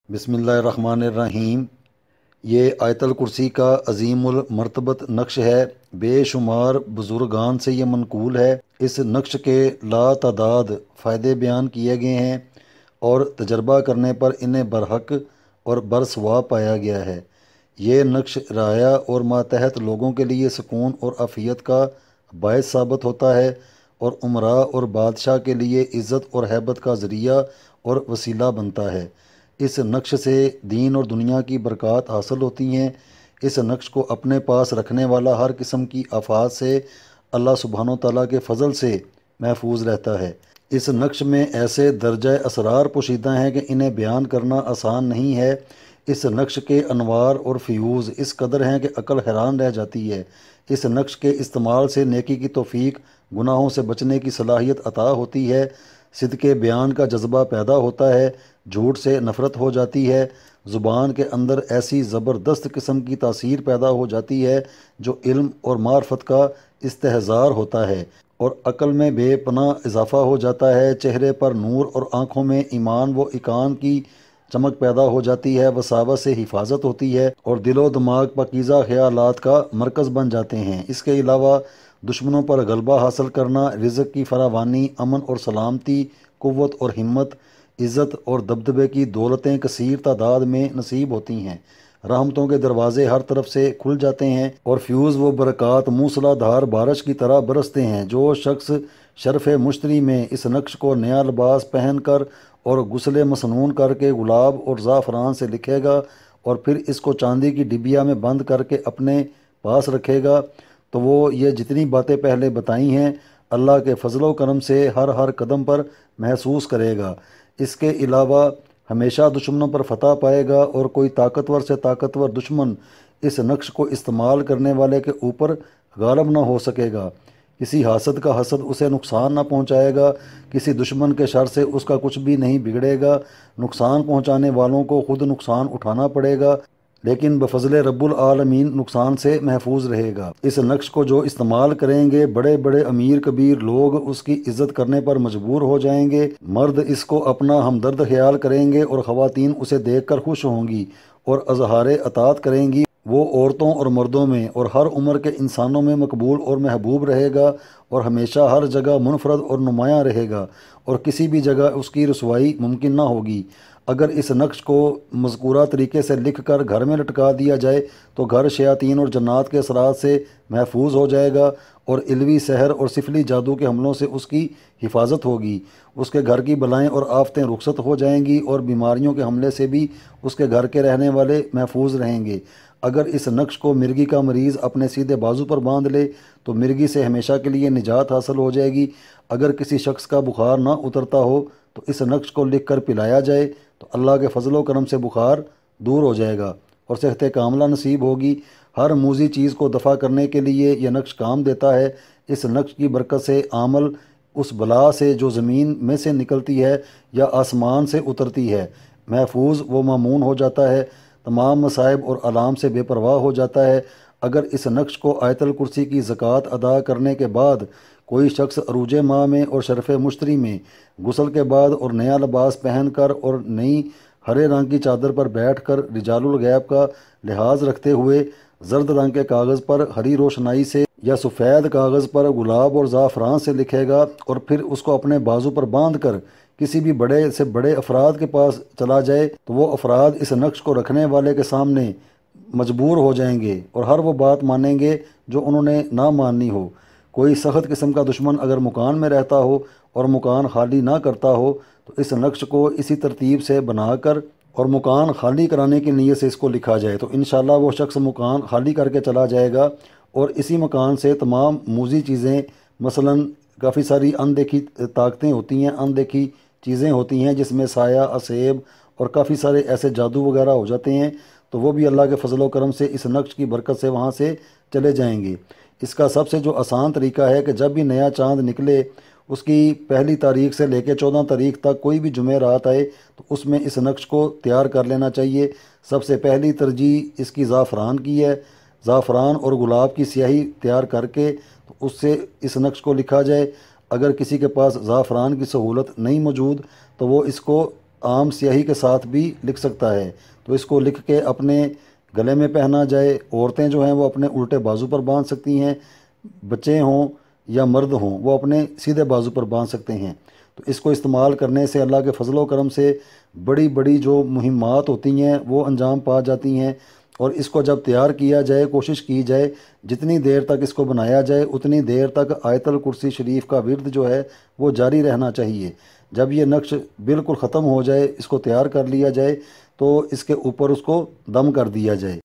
بسم اللہ الرحمن الرحیم۔ یہ آیت الکرسی کا عظیم المرتبت نقش ہے۔ بے شمار بزرگان سے یہ منقول ہے۔ اس نقش کے لا تعداد فائدے بیان کیے گئے ہیں اور تجربہ کرنے پر انہیں برحق اور برثواب پایا گیا ہے۔ یہ نقش رعایا اور ماتحت لوگوں کے لیے سکون اور عافیت کا باعث ثابت ہوتا ہے اور امراء اور بادشاہ کے لیے عزت اور ہیبت کا ذریعہ اور وسیلہ بنتا ہے۔ اس نقش سے دین اور دنیا کی برکات حاصل ہوتی ہیں۔ اس نقش کو اپنے پاس رکھنے والا ہر قسم کی آفات سے اللہ سبحانہ و تعالیٰ کے فضل سے محفوظ رہتا ہے۔ اس نقش میں ایسے درجہ اسرار پوشیدہ ہیں کہ انہیں بیان کرنا آسان نہیں ہے۔ اس نقش کے انوار اور فیوز اس قدر ہیں کہ عقل حیران رہ جاتی ہے۔ اس نقش کے استعمال سے نیکی کی توفیق، گناہوں سے بچنے کی صلاحیت عطا ہوتی ہے، صدق بیان کا جذبہ پیدا ہوتا ہے، جھوٹ سے نفرت ہو جاتی ہے، زبان کے اندر ایسی زبردست قسم کی تاثیر پیدا ہو جاتی ہے جو علم اور معرفت کا استحضار ہوتا ہے، اور عقل میں بے پناہ اضافہ ہو جاتا ہے۔ چہرے پر نور اور آنکھوں میں ایمان و ایقان کی چمک پیدا ہو جاتی ہے، وساوس سے حفاظت ہوتی ہے اور دل و دماغ پاکیزہ خیالات کا مرکز بن جاتے ہیں۔ اس کے علاوہ دشمنوں پر غلبہ حاصل کرنا، رزق کی فراوانی، امن اور سلامتی، قوت اور ہمت، عزت اور دبدبے کی دولتیں کثیر تعداد میں نصیب ہوتی ہیں۔ رحمتوں کے دروازے ہر طرف سے کھل جاتے ہیں اور فیوز و برکات موسلا دھار بارش کی طرح برستے ہیں۔ جو شخص شرف مشتری میں اس نقش کو نیا لباس پہن کر اور غسل مسنون کر کے گلاب اور زعفران سے لکھے گا اور پھر اس کو چاندی کی ڈبیا میں بند کر کے اپنے پاس رکھے گا تو وہ یہ جتنی باتیں پہلے بتائی ہیں اللہ کے فضل و کرم سے ہر قدم پر محسوس کرے گا۔ اس کے علاوہ ہمیشہ دشمنوں پر فتح پائے گا اور کوئی طاقتور سے طاقتور دشمن اس نقش کو استعمال کرنے والے کے اوپر غالب نہ ہو سکے گا۔ کسی حاسد کا حسد اسے نقصان نہ پہنچائے گا، کسی دشمن کے شر سے اس کا کچھ بھی نہیں بگڑے گا۔ نقصان پہنچانے والوں کو خود نقصان اٹھانا پڑے گا، لیکن بفضل رب العالمین نقصان سے محفوظ رہے گا۔ اس نقش کو جو استعمال کریں گے، بڑے بڑے امیر کبیر لوگ اس کی عزت کرنے پر مجبور ہو جائیں گے۔ مرد اس کو اپنا ہمدرد خیال کریں گے اور خواتین اسے دیکھ کر خوش ہوں گی اور اظہار اطاعت کریں گی۔ وہ عورتوں اور مردوں میں اور ہر عمر کے انسانوں میں مقبول اور محبوب رہے گا اور ہمیشہ ہر جگہ منفرد اور نمایاں رہے گا اور کسی بھی جگہ اس کی رسوائی ممکن نہ ہوگی۔ اگر اس نقش کو مذکورہ طریقے سے لکھ کر گھر میں لٹکا دیا جائے تو گھر شیاطین اور جنات کے اثرات سے محفوظ ہو جائے گا اور علوی سحر اور سفلی جادو کے حملوں سے اس کی حفاظت ہوگی۔ اس کے گھر کی بلائیں اور آفتیں رخصت ہو جائیں گی اور بیماریوں کے حملے سے بھی اس کے گھر کے رہنے والے محفوظ رہیں گے۔ اگر اس نقش کو مرگی کا مریض اپنے سیدھے بازو پر باندھ لے تو مرگی سے ہمیشہ کے لیے نجات حاصل ہو جائے گی۔ اگر کسی شخص کا بخار نہ اترتا ہو تو اس نقش کو لکھ کر پلایا جائے تو اللہ کے فضل و کرم سے بخار دور ہو جائے گا اور صحت کاملہ نصیب ہوگی۔ ہر موذی چیز کو دفع کرنے کے لیے یہ نقش کام دیتا ہے۔ اس نقش کی برکت سے عامل اس بلا سے جو زمین میں سے نکلتی ہے یا آسمان سے اترتی ہے محفوظ و مامون ہو جاتا ہے، تمام مصائب اور آلام سے بے پرواہ ہو جاتا ہے۔ اگر اس نقش کو آیت الکرسی کی زکوٰۃ ادا کرنے کے بعد کوئی شخص عروج ماہ میں اور شرف مشتری میں غسل کے بعد اور نیا لباس پہن کر اور نئی ہرے رنگ کی چادر پر بیٹھ کر رجال الغیب کا لحاظ رکھتے ہوئے زرد رنگ کے کاغذ پر ہری روشنائی سے یا سفید کاغذ پر گلاب اور زعفران سے لکھے گا اور پھر اس کو اپنے بازو پر باندھ کر کسی بھی بڑے سے بڑے افراد کے پاس چلا جائے تو وہ افراد اس نقش کو رکھنے والے کے سامنے مجبور ہو جائیں گے اور ہر وہ بات مانیں گے جو انہوں نے نہ ماننی ہو۔ کوئی سخت قسم کا دشمن اگر مکان میں رہتا ہو اور مکان خالی نہ کرتا ہو تو اس نقش کو اسی ترتیب سے بنا کر اور مکان خالی کرانے کی نیت سے اس کو لکھا جائے تو انشاءاللہ وہ شخص مکان خالی کر کے چلا جائے گا اور اسی مکان سے تمام موذی چیزیں، مثلاً کافی ساری اندیکھی طاقتیں ہوتی ہیں، اندیکھی چیزیں ہوتی ہیں جس میں سایہ، اسیب اور کافی سارے ایسے جادو وغیرہ ہو جاتے ہیں، تو وہ بھی اللہ کے فضل و کرم سے اس نقش کی برکت سے وہاں سے چلے جائیں گے۔ اس کا سب سے جو آسان طریقہ ہے کہ جب بھی نیا چاند نکلے اس کی پہلی تاریخ سے لے کے 14 تاریخ تک کوئی بھی جمعرات آئے تو اس میں اس نقش کو تیار کر لینا چاہیے۔ سب سے پہلی ترجیح اس کی زعفران کی ہے۔ زعفران اور گلاب کی سیاہی تیار کر کے تو اس سے اس نقش کو لکھا جائے۔ اگر کسی کے پاس زعفران کی سہولت نہیں موجود تو وہ اس کو عام سیاہی کے ساتھ بھی لکھ سکتا ہے، تو اس کو لکھ کے اپنے گلے میں پہنا جائے۔ عورتیں جو ہیں وہ اپنے الٹے بازو پر باندھ سکتی ہیں، بچے ہوں یا مرد ہوں وہ اپنے سیدھے بازو پر باندھ سکتے ہیں۔ تو اس کو استعمال کرنے سے اللہ کے فضل و کرم سے بڑی بڑی جو مہمات ہوتی ہیں وہ انجام پا جاتی ہیں۔ اور اس کو جب تیار کیا جائے، کوشش کی جائے جتنی دیر تک اس کو بنایا جائے اتنی دیر تک آیت الکرسی شریف کا ورد جو ہے وہ جاری رہنا چاہیے۔ جب یہ نقش بالکل ختم ہو جائے، اس کو تیار کر لیا جائے تو اس کے اوپر اس کو دم کر دیا جائے۔